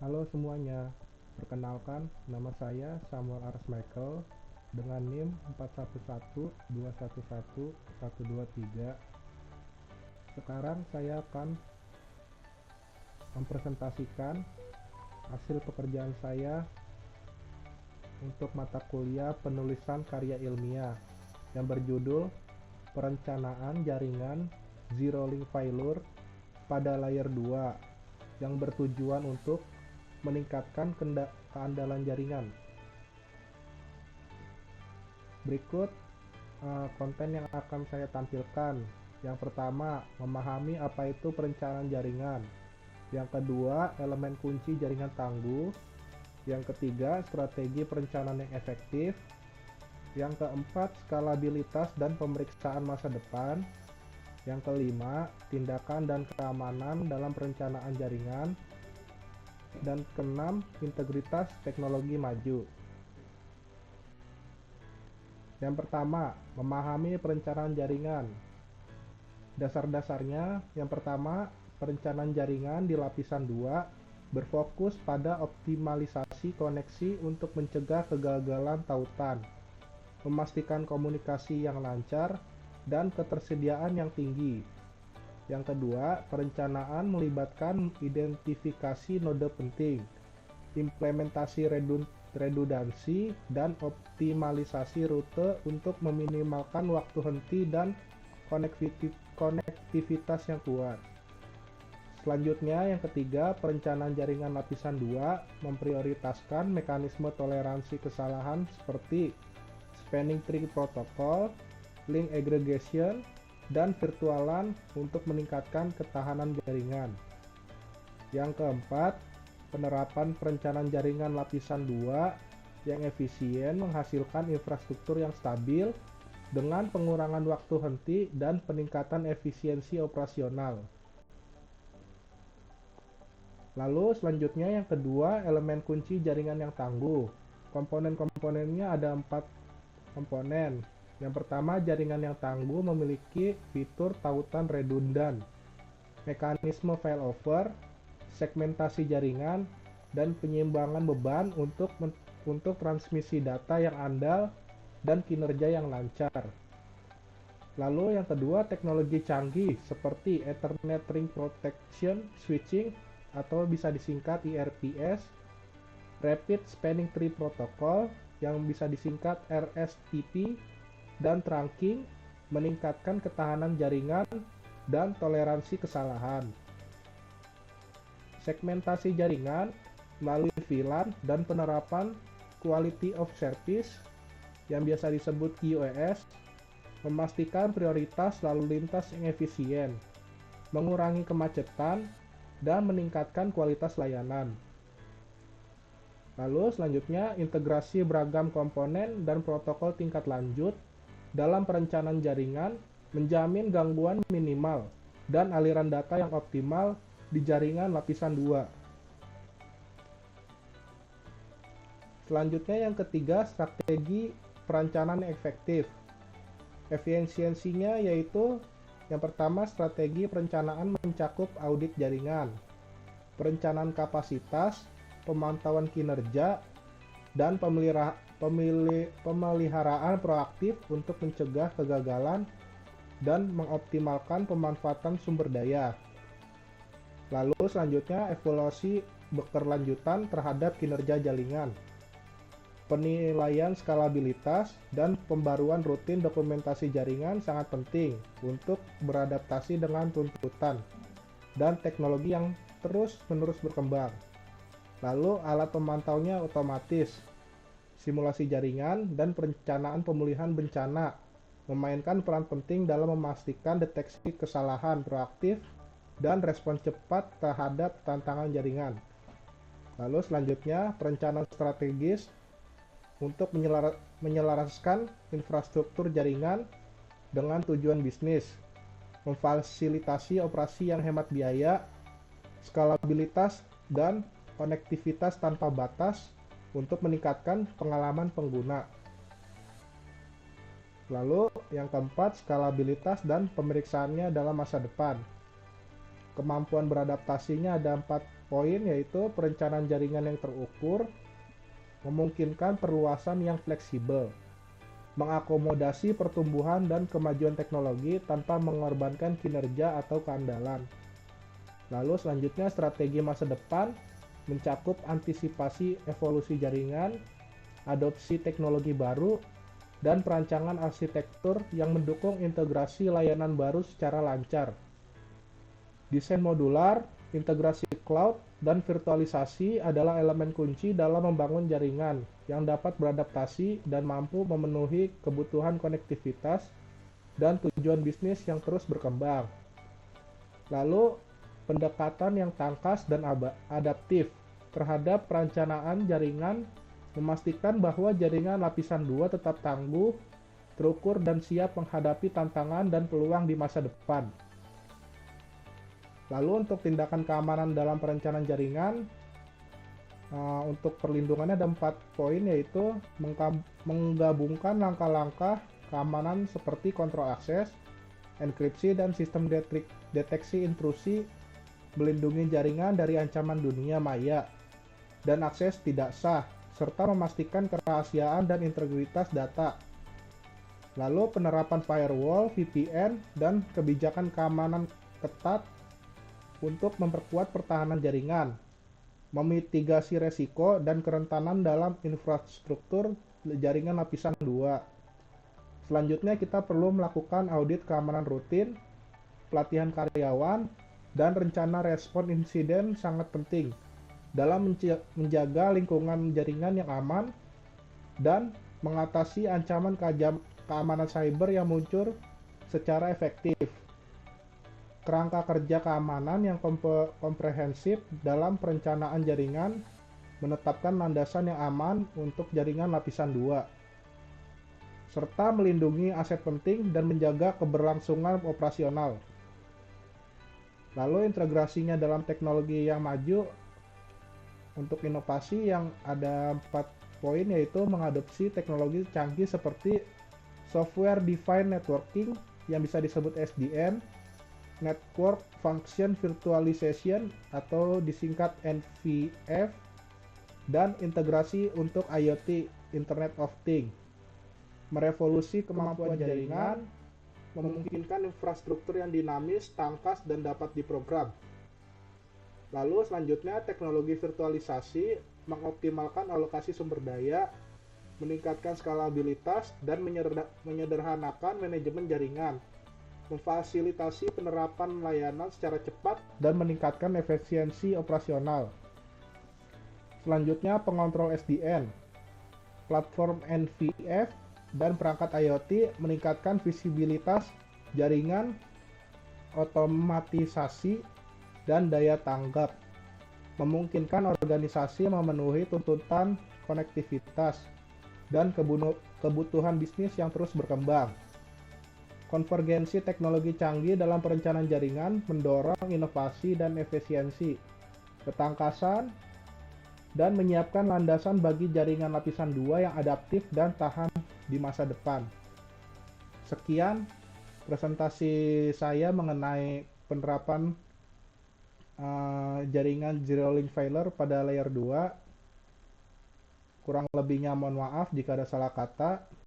Halo semuanya, perkenalkan nama saya Samuel Aras Michael dengan NIM 4112111123. Sekarang saya akan mempresentasikan hasil pekerjaan saya untuk mata kuliah penulisan karya ilmiah yang berjudul Perencanaan Jaringan Zero Link Failure pada Layer 2 yang bertujuan untuk meningkatkan keandalan jaringan. Berikut konten yang akan saya tampilkan. Yang pertama, memahami apa itu perencanaan jaringan. Yang kedua, elemen kunci jaringan tangguh. Yang ketiga, strategi perencanaan yang efektif. Yang keempat, skalabilitas dan pemeriksaan masa depan. Yang kelima, tindakan dan keamanan dalam perencanaan jaringan. Dan keenam, integritas teknologi maju. Yang pertama, memahami perencanaan jaringan. Dasar-dasarnya, yang pertama, perencanaan jaringan di lapisan 2 berfokus pada optimalisasi koneksi untuk mencegah kegagalan tautan, memastikan komunikasi yang lancar, dan ketersediaan yang tinggi. Yang kedua, perencanaan melibatkan identifikasi node penting, implementasi redundansi, dan optimalisasi rute untuk meminimalkan waktu henti dan konektivitas yang kuat. Selanjutnya, yang ketiga, perencanaan jaringan lapisan 2 memprioritaskan mekanisme toleransi kesalahan seperti spanning tree protocol, link aggregation, dan virtualan untuk meningkatkan ketahanan jaringan. Yang keempat, penerapan perencanaan jaringan lapisan 2 yang efisien menghasilkan infrastruktur yang stabil dengan pengurangan waktu henti dan peningkatan efisiensi operasional. Lalu selanjutnya yang kedua, elemen kunci jaringan yang tangguh. Komponen-komponennya ada 4 komponen. Yang pertama, jaringan yang tangguh memiliki fitur tautan redundan, mekanisme failover, segmentasi jaringan, dan penyeimbangan beban untuk transmisi data yang andal dan kinerja yang lancar. Lalu yang kedua, teknologi canggih seperti Ethernet Ring Protection Switching atau bisa disingkat IRPS, Rapid Spanning Tree Protocol yang bisa disingkat RSTP, dan trunking meningkatkan ketahanan jaringan dan toleransi kesalahan. Segmentasi jaringan melalui VLAN dan penerapan Quality of Service yang biasa disebut QoS memastikan prioritas lalu lintas yang efisien, mengurangi kemacetan, dan meningkatkan kualitas layanan. Lalu selanjutnya, integrasi beragam komponen dan protokol tingkat lanjut dalam perencanaan jaringan menjamin gangguan minimal dan aliran data yang optimal di jaringan lapisan 2. Selanjutnya yang ketiga, strategi perencanaan yang efektif. Efisiensinya yaitu yang pertama, strategi perencanaan mencakup audit jaringan, perencanaan kapasitas, pemantauan kinerja, dan pemeliharaan proaktif untuk mencegah kegagalan dan mengoptimalkan pemanfaatan sumber daya. Lalu selanjutnya, evaluasi berkelanjutan terhadap kinerja jaringan, penilaian skalabilitas, dan pembaruan rutin dokumentasi jaringan sangat penting untuk beradaptasi dengan tuntutan dan teknologi yang terus-menerus berkembang. Lalu alat pemantaunya otomatis, simulasi jaringan, dan perencanaan pemulihan bencana memainkan peran penting dalam memastikan deteksi kesalahan proaktif dan respon cepat terhadap tantangan jaringan. Lalu selanjutnya, perencanaan strategis untuk menyelaraskan infrastruktur jaringan dengan tujuan bisnis, memfasilitasi operasi yang hemat biaya, skalabilitas, dan konektivitas tanpa batas untuk meningkatkan pengalaman pengguna. Lalu yang keempat, skalabilitas dan pemeriksaannya dalam masa depan. Kemampuan beradaptasinya ada 4 poin, yaitu perencanaan jaringan yang terukur, memungkinkan perluasan yang fleksibel, mengakomodasi pertumbuhan dan kemajuan teknologi tanpa mengorbankan kinerja atau keandalan. Lalu selanjutnya strategi masa depan mencakup antisipasi evolusi jaringan, adopsi teknologi baru, dan perancangan arsitektur yang mendukung integrasi layanan baru secara lancar. Desain modular, integrasi cloud, dan virtualisasi adalah elemen kunci dalam membangun jaringan yang dapat beradaptasi dan mampu memenuhi kebutuhan konektivitas dan tujuan bisnis yang terus berkembang. Lalu, pendekatan yang tangkas dan adaptif terhadap perencanaan jaringan memastikan bahwa jaringan lapisan 2 tetap tangguh, terukur, dan siap menghadapi tantangan dan peluang di masa depan. Lalu untuk tindakan keamanan dalam perencanaan jaringan, untuk perlindungannya ada 4 poin, yaitu menggabungkan langkah-langkah keamanan seperti kontrol akses, enkripsi, dan sistem deteksi intrusi, melindungi jaringan dari ancaman dunia maya dan akses tidak sah, serta memastikan kerahasiaan dan integritas data. Lalu penerapan firewall, VPN, dan kebijakan keamanan ketat untuk memperkuat pertahanan jaringan, memitigasi resiko dan kerentanan dalam infrastruktur jaringan lapisan 2. Selanjutnya kita perlu melakukan audit keamanan rutin, pelatihan karyawan, dan rencana respon insiden sangat penting dalam menjaga lingkungan jaringan yang aman dan mengatasi ancaman keamanan cyber yang muncul secara efektif. Kerangka kerja keamanan yang komprehensif dalam perencanaan jaringan menetapkan landasan yang aman untuk jaringan lapisan 2, serta melindungi aset penting dan menjaga keberlangsungan operasional. Lalu integrasinya dalam teknologi yang maju, untuk inovasi yang ada 4 poin, yaitu mengadopsi teknologi canggih seperti Software Defined Networking yang bisa disebut SDN, Network Function Virtualization atau disingkat NVF, dan integrasi untuk IoT, Internet of Things. Merevolusi kemampuan jaringan, memungkinkan infrastruktur yang dinamis, tangkas, dan dapat diprogram. Lalu selanjutnya teknologi virtualisasi mengoptimalkan alokasi sumber daya, meningkatkan skalabilitas, dan menyederhanakan manajemen jaringan, memfasilitasi penerapan layanan secara cepat, dan meningkatkan efisiensi operasional. Selanjutnya pengontrol SDN, platform NVF, dan perangkat IoT meningkatkan visibilitas jaringan, otomatisasi, dan daya tanggap, memungkinkan organisasi memenuhi tuntutan konektivitas dan kebutuhan bisnis yang terus berkembang. Konvergensi teknologi canggih dalam perencanaan jaringan mendorong inovasi dan efisiensi, ketangkasan, dan menyiapkan landasan bagi jaringan lapisan 2 yang adaptif dan tahan di masa depan. Sekian presentasi saya mengenai penerapan jaringan Zero Link Failure pada layer 2. Kurang lebihnya mohon maaf jika ada salah kata.